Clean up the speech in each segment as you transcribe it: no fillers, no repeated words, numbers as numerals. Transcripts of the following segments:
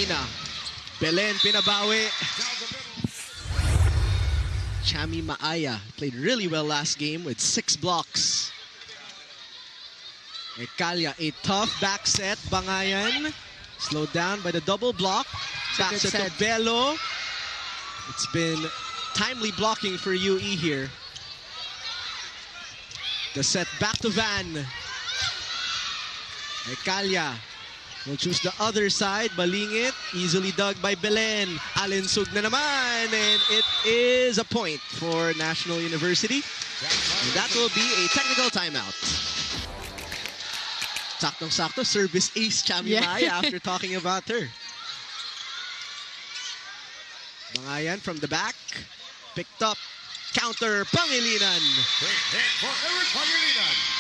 Lamina. Belen pinabawi. Chami Maaya played really well last game with 6 blocks. Ekalia, a tough back set. Bangayan slowed down by the double block. Back set to Bello. It's been timely blocking for UE here. The set back to Van. Ekalia will choose the other side. Balingit, easily dug by Belen. Alinsug na naman. And it is a point for National University. And that will be a technical timeout. Saktong-sakto, service ace Chami Maaya after talking about her. Bangayan from the back. Picked up. Counter, Pangilinan.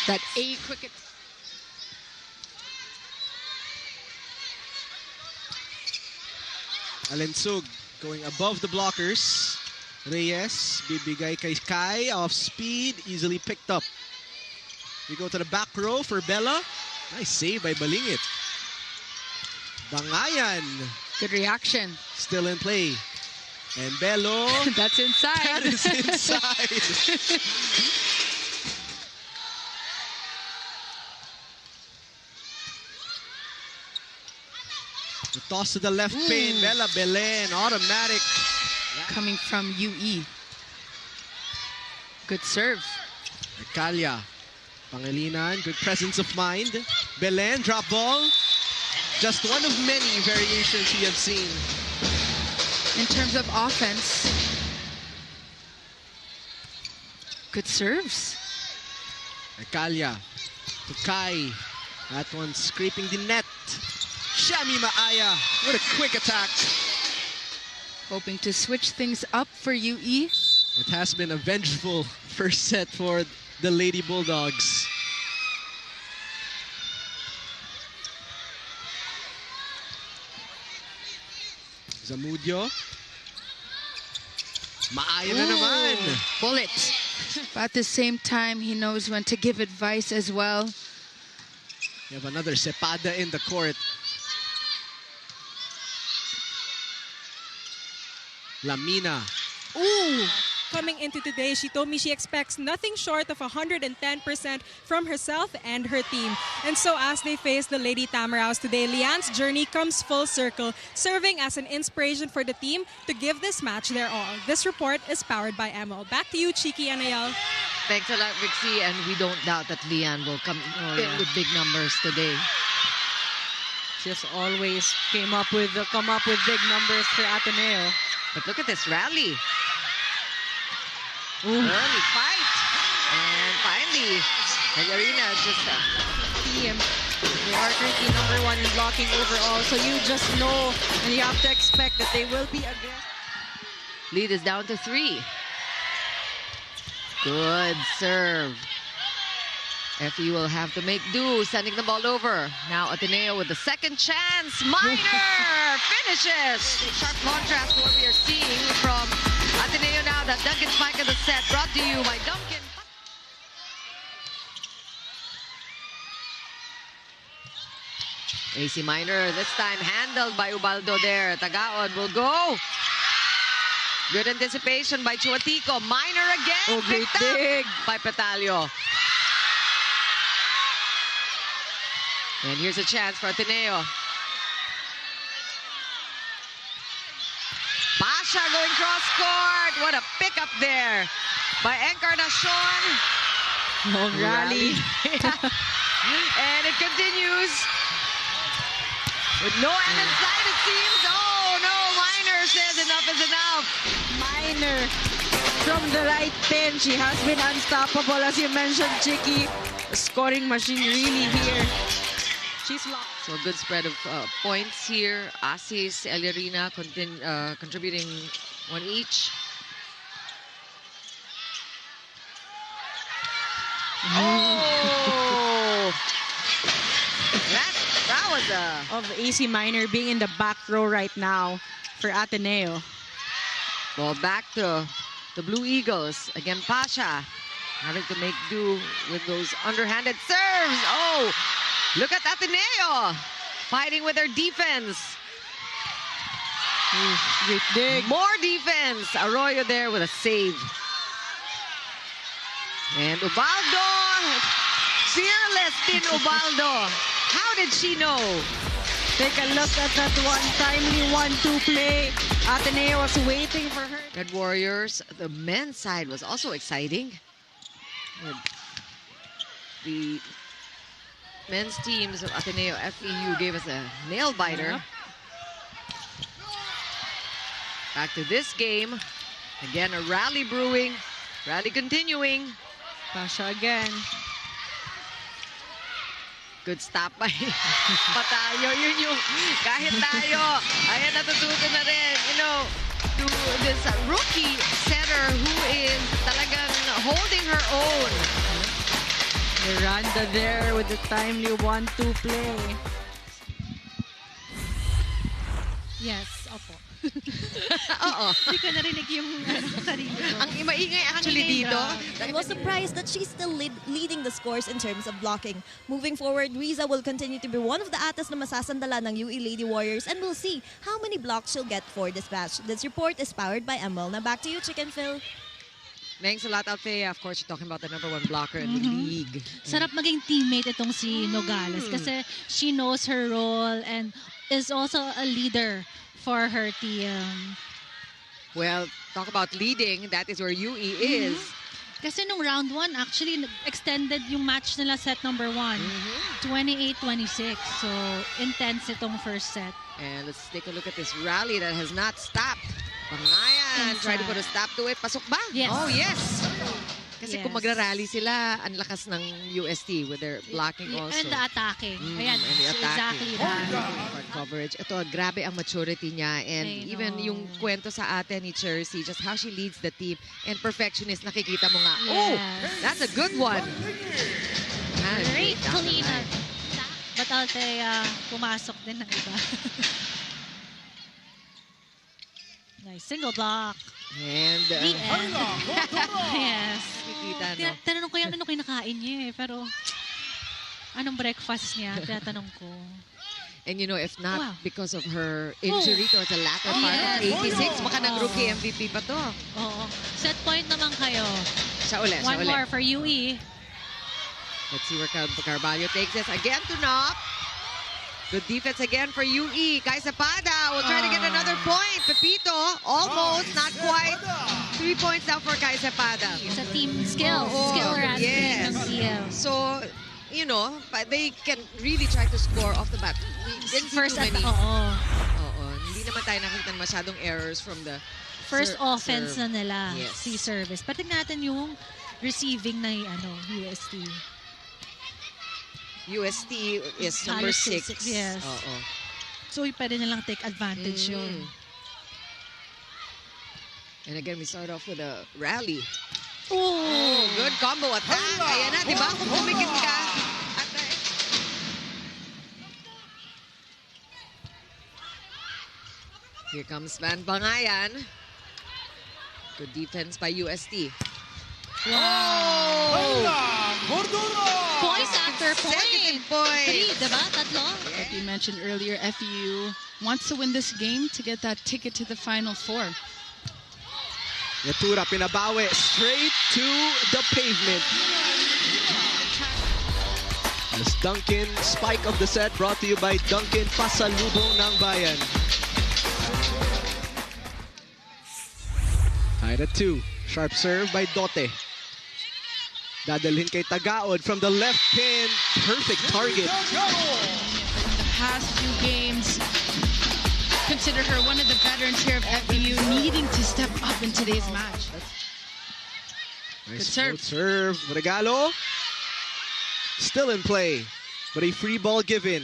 That A quick. Alinsug going above the blockers. Reyes, bibigay kay Kai, off speed, easily picked up. We go to the back row for Bella. Nice save by Balingit. Bangayan. Good reaction. Still in play. And Bello. That's inside. That is inside. The toss to the left pin. Bella Belen, automatic. Coming from UE. Good serve. Ekalia. Pangilinan, good presence of mind. Belen, drop ball. Just one of many variations we have seen. In terms of offense, good serves. Ekalia to Kai. That one scraping the net. Chami Maaya, what a quick attack. Hoping to switch things up for UE. It has been a vengeful first set for the Lady Bulldogs. Zamudio. Maaya na naman. Bullet. But at the same time, he knows when to give advice as well. We have another Sepada in the court. Lamina. Ooh! Coming into today, she told me she expects nothing short of 110% from herself and her team. And so as they face the Lady Tamaraos today, Lian's journey comes full circle, serving as an inspiration for the team to give this match their all. This report is powered by ML. Back to you, Chiki and Ayel. Thanks a lot, Vixie, and we don't doubt that Lian will come in with big numbers today. Just always come up with big numbers for Ateneo. But look at this rally. Early fight. And finally, Arena just Team. They are currently #1 in blocking overall. So you just know and you have to expect that they will be aggressive. lead is down to 3. Good serve. FE will have to make do, sending the ball over. Now Ateneo with the second chance. Minor finishes. Sharp contrast to what we are seeing from Ateneo now. That Duncan spike of the set brought to you by Duncan. AC Minor this time handled by Ubaldo there. Tagaon will go. Good anticipation by Chuatico. Minor again. Oh, great dig by Petalio. And here's a chance for Ateneo. Pasha going cross court. What a pickup there by Encarnacion. Long rally. And it continues. With no end in sight, it seems. Oh no, Minor says enough is enough. Minor from the right pin. She has been unstoppable, as you mentioned, Chiki. A scoring machine really here. She's locked. So a good spread of points here. Asis, Eliarina contributing 1 each. Oh! That was a... Of AC Minor being in the back row right now for Ateneo. Ball back to the Blue Eagles. Again, Pasha having to make do with those underhanded serves. Oh! Look at Ateneo fighting with their defense. Great dig. More defense. Arroyo there with a save. And Ubaldo. Fearless Tin Ubaldo. How did she know? Take a look at that one timely 1-2 play. Ateneo was waiting for her. Red Warriors, the men's side was also exciting. The men's teams of Ateneo FEU gave us a nail biter. Yep. Back to this game. Again, a rally brewing. Rally continuing. Pasha again. Good stop by Patayo. Yun yung kahit tayo. Ayan, natututo na rin. You know, to this rookie setter who is talagang holding her own. Miranda there with the timely 1-2 play. Yes, opo. Oo. Hindi ko narinig yung sarili ko. Ang maingay actually dito. I was surprised that she's still leading the scores in terms of blocking. Moving forward, Riza will continue to be one of the atas na masasandala ng UE Lady Warriors, and we'll see how many blocks she'll get for this match. This report is powered by ML. Now back to you, Chicken Phil. Thanks a lot, Althea. Of course, you're talking about the #1 blocker in the league. Sarap maging teammate itong si Nogales kasi she knows her role and is also a leader for her team. Well, talk about leading. That is where UE is. Kasi nung round 1, actually, extended yung match nila set number 1. 28-26. So, intense itong first set. And let's take a look at this rally that has not stopped. Pangayan, try to put a stop to it. Pasok ba? Yes. Oh, yes. Kasi Yes. kung magra-rally sila, ang lakas ng UST with their blocking also. And the attacking. Ayan, And the so attacking. exactly that. Front coverage. Ito, grabe ang maturity niya. And I even know. yung kwento sa atin ni Chelsea, just how she leads the team. And perfectionist, nakikita mo nga. Yes. Oh, that's a good one. Great clean up. But Althea, pumasok din ng iba. Nice single block. And The end. Yes. nakikita, no? Tinanong ko yan ano kinakain niya eh. Pero anong breakfast niya? Tinatanong ko. And you know, if not Wow. because of her injury towards the latter part of Yes. 86, baka nag-rookie MVP pa to. Oo. Set point naman kayo. Siya uli, siya One uli. more for UE. Let's see where Carvalho takes this. Again to knock. Good defense again for UE. Kai Zapada will try to get another point. Pepito, almost, not quite. 3 points now for Kai Zapada. Sa team skill. Oo, Skill ranking yes. ng TL. So, you know, but they can really try to score off the bat. We didn't see First too at many. oo. Oo, hindi naman tayo nakita masyadong errors from the First offense serve. na nila. Yes. Si service. Pati natin yung receiving na UST. UST is number Halos 6. yes. Oo. So, pwede nilang take advantage yun. And again, we start off with a rally. Oh! Good combo attack. Ayan na, di ba? Kung pumikit ka. Here comes Van Bangayan. Good defense by UST. Oh! Point after Consecutive point. 3, points. diba? Tatlo? Like you mentioned earlier, FEU wants to win this game to get that ticket to the Final Four. Yatura pinabawi straight to the pavement. As Duncan, spike of the set brought to you by Duncan, pasalubong ng bayan. Tied at 2. Sharp serve by Dote. Dadalhin kay Tagaod from the left pin. Perfect target. The past few games, consider her one of the veterans here of FEU, needing to step up in today's match. Nice serve. serve. Regalo. Still in play. But a free ball given.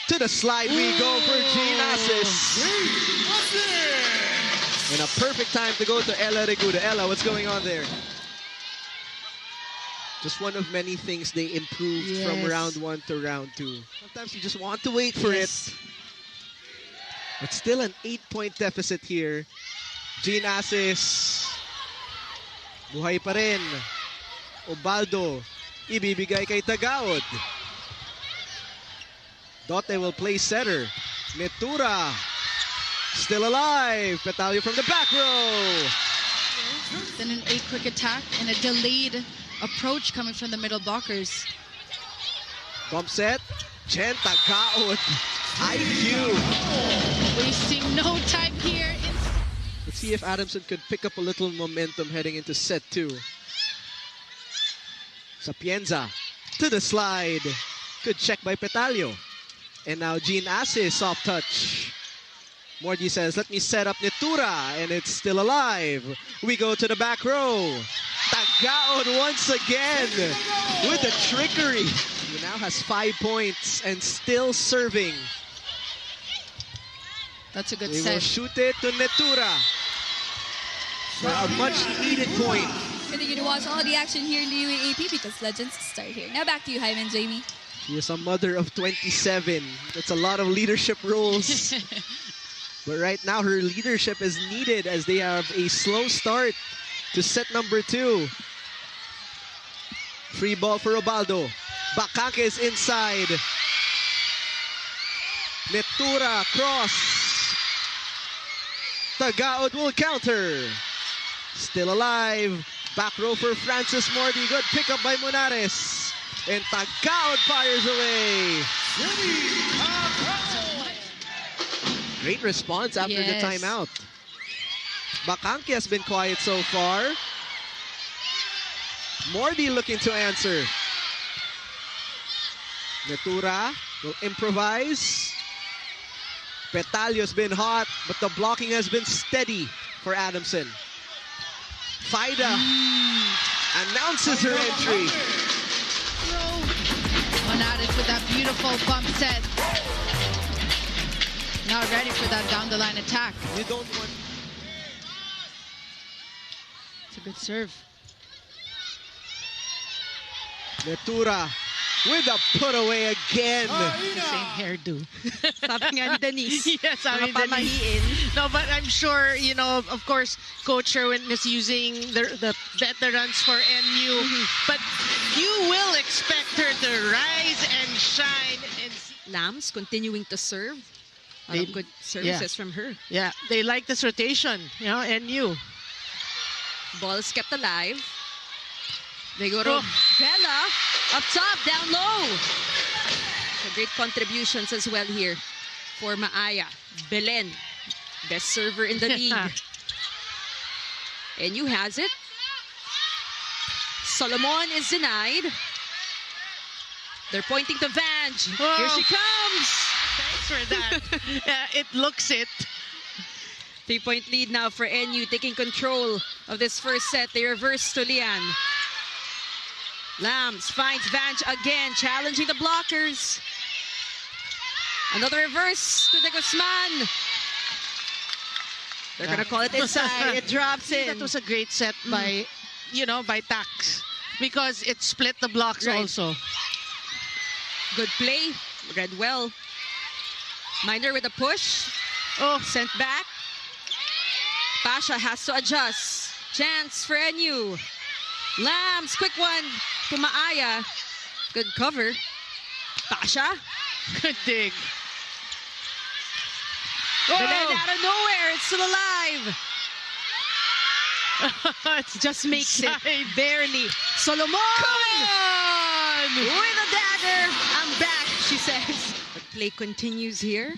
To the slide we go for Jean Assis. And a perfect time to go to Ella Reguda. Ella, what's going on there? Just one of many things they improved from Yes. round 1 to round 2. Sometimes you just want to wait for Yes. it. But still an 8-point deficit here. Jean Assis. Buhay pa rin. Ubaldo. Ibibigay kay Tagaod. Dote will play setter. Metura. Still alive. Petalio from the back row. Then an 8-quick attack and a delayed approach coming from the middle blockers. Bump set. Chen Tagaod. IQ. Wasting no time here. Let's see if Adamson could pick up a little momentum heading into set 2. Sapienza to the slide. Good check by Petalio. And now Jean Assis, soft touch. Mordi says, let me set up Netura, and it's still alive. We go to the back row. Tagaod once again with the trickery. He now has 5 points and still serving. That's a good They will set. shoot it to Netura for a much-needed point. Continue to watch all the action here in the UAAP because legends start here. Now back to you, Jaime and Jamie. She is a mother of 27. That's a lot of leadership roles. But right now, her leadership is needed as they have a slow start to set number 2. Free ball for Robaldo. Bakake is inside. Netura cross. Tagaod will counter. Still alive. Back row for Francis Mordi. Good pickup by Munares. And Tagaod fires away. Great response after the Yes. timeout. Bakanke has been quiet so far. Mordi looking to answer. Netura will improvise. Petalio's been hot, but the blocking has been steady for Adamson. Faida announces her entry. Monares with that beautiful bump set. Now ready for that down the line attack. You don't want... It's a good serve. Netura with a put away again. Same hairdo. Sabi nga ni Denise. Yes, I mean, mga pamahiin. no, but I'm sure, you know, of course, Coach Sherwin is using the veterans for NU. But you will expect her to rise and shine. And Lambs continuing to serve. A lot of good services from her. yeah, they like this rotation, you know, NU. Ball is kept alive. They go to Bella. Up top, down low. So great contributions as well here for Maaya. Belen, best server in the league. NU has it. Solomon is denied. They're pointing to Vange. Here she comes. Thanks for that. It looks it. 3-point lead now for NU, taking control of this first set. They reverse to Lian. Lambs finds Vange again, challenging the blockers. Another reverse to De Guzman. They're going to call it inside. It drops in. That was a great set by, you know, by Tax. Because it split the blocks also. Good play. Read well. Miner with a push. Sent back. Pasha has to adjust. Chance for NU. Lambs, quick one to Maaya. Good cover. Pasha. Good dig. Belen out of nowhere. It's still alive. Just makes it. Barely. Solomon! Come on! With a dagger. I'm back, she says. The play continues here.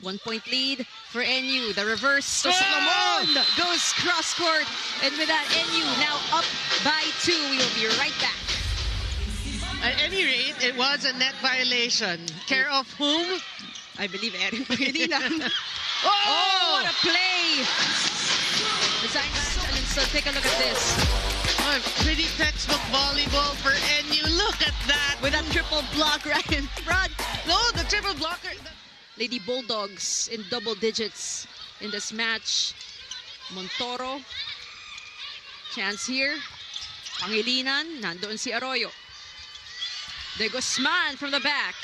1-point lead for NU. The reverse to Solomon goes cross court. And with that, NU now up by 2. We will be right back. At any rate, it was a net violation. Care of whom? I believe Erin Pangilinan. Oh, what a play! So take a look at this. Oh, pretty textbook volleyball for NU. Look at that. With a triple block right in front. No, the triple blocker. Lady Bulldogs in double digits in this match. Montoro. Chance here. Pangilinan. Nandoon si Arroyo. De Guzman from the back.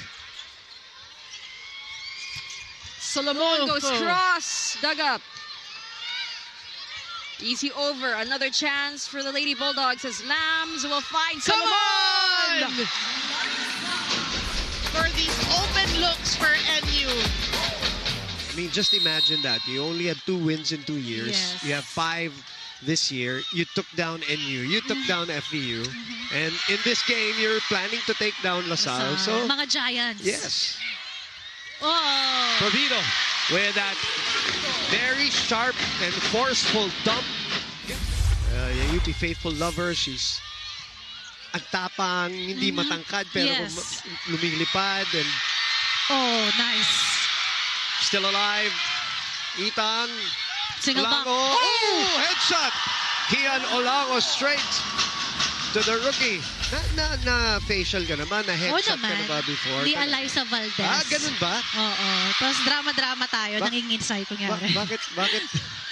Solomon goes cross. Dug up. Easy over. Another chance for the Lady Bulldogs as Lambs will find Solomon. Come on! For these open looks for NU. mean, just imagine that. You only had 2 wins in 2 years. Yes. You have 5 this year. You took down NU. You took down FVU. And in this game, you're planning to take down LaSalle. So, mga Giants. yes. Oh! Provido with that very sharp and forceful dump. Yung UP faithful lover, she's ang tapang, hindi matangkad, pero Yes. lumilipad and Oh, nice. still alive. Itang Single back. Olango. Oh, headshot. Kian Olango straight to the rookie. Na facial ka naman, na headshot ka na ba before? Di Eliza Valdez. Ah, ganun ba? Oo. Tapos drama-drama tayo, nanginginsay kunyari.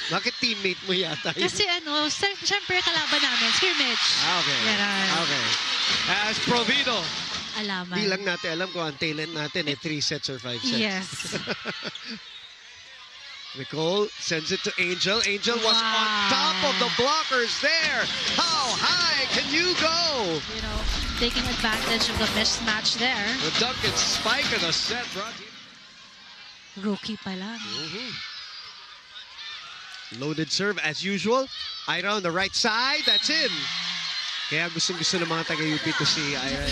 Bakit teammate mo yata yun? Kasi syempre kalaban namin, scrimmage. Ah, okay. Okay. As Provido. Alaman. Di lang natin alam kung ang talent natin 3 sets or 5 sets. Yes. Nicole sends it to Angel. Angel was on top of the blockers there. How high can you go? You know, taking advantage of the mismatch there. The dunk and spike of the set. Rookie pa lang. Loaded serve as usual. Ira on the right side. That's in. Kaya gusto ng mga taga-UP to see Ira.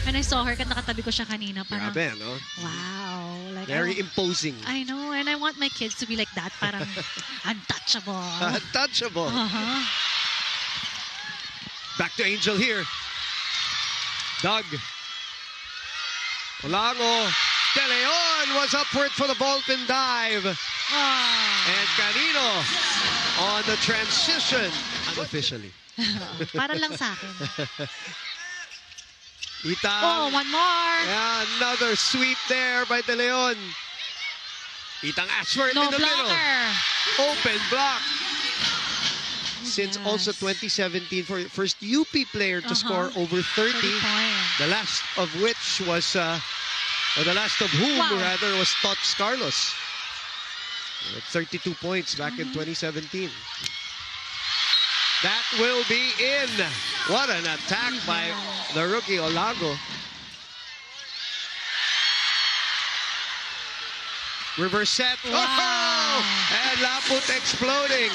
When I saw her, nakatabi ko siya kanina. Parang, grabe, no? wow. Like, Very imposing. I know, and I want my kids to be like that. Parang untouchable. Untouchable. Back to Angel here. Doug. Olango. De Leon was up for it for the ballpin dive. And Canino on the transition. Unofficially. Para lang sa akin. Itang. Oh, one more. Yeah, another sweep there by De Leon. Itang Ashford in the middle. Open block. Since also 2017 for first UP player to score over 30. The last of which was, or the last of whom rather was Tots Carlos. 32 points back in 2017. That will be in. What an attack by the rookie Olango. Reverse set. Oh! And Laput exploding.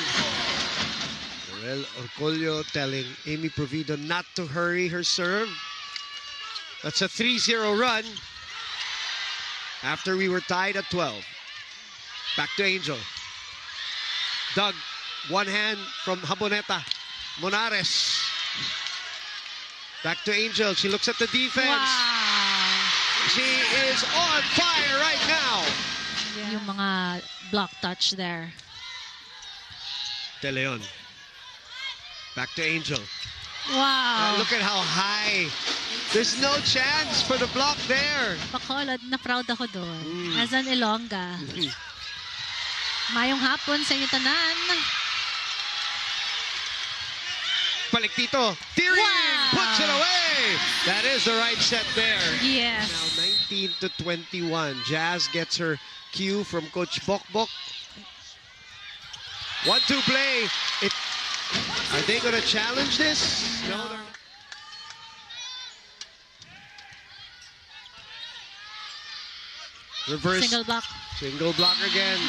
Well, Orcolio telling Amy Provido not to hurry her serve. That's a 3-0 run after we were tied at 12. Back to Angel. Doug, one hand from Haboneta. Monares. Back to Angel. She looks at the defense. She is on fire right now. Yung mga block touch there. De Leon. Back to Angel. Wow. Look at how high. There's no chance for the block there. Bacolod, na-proud ako doon. As an Ilongga. Mayong hapon sa inyo tanan. Balik dito. Tyrion puts it away. That is the right set there. Yes. Now 19-21. Jazz gets her cue from Coach Bokbok. 1-2 play. Are they going to challenge this? No. Reverse. Single block. Single block again.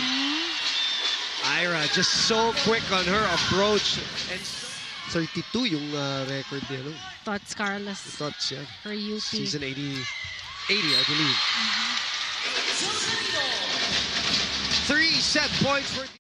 Ira just so quick on her approach. And 32 yung record niya. No? Tots Carlos. Tots, yeah. For UP. Season 80, I believe. 3 set points for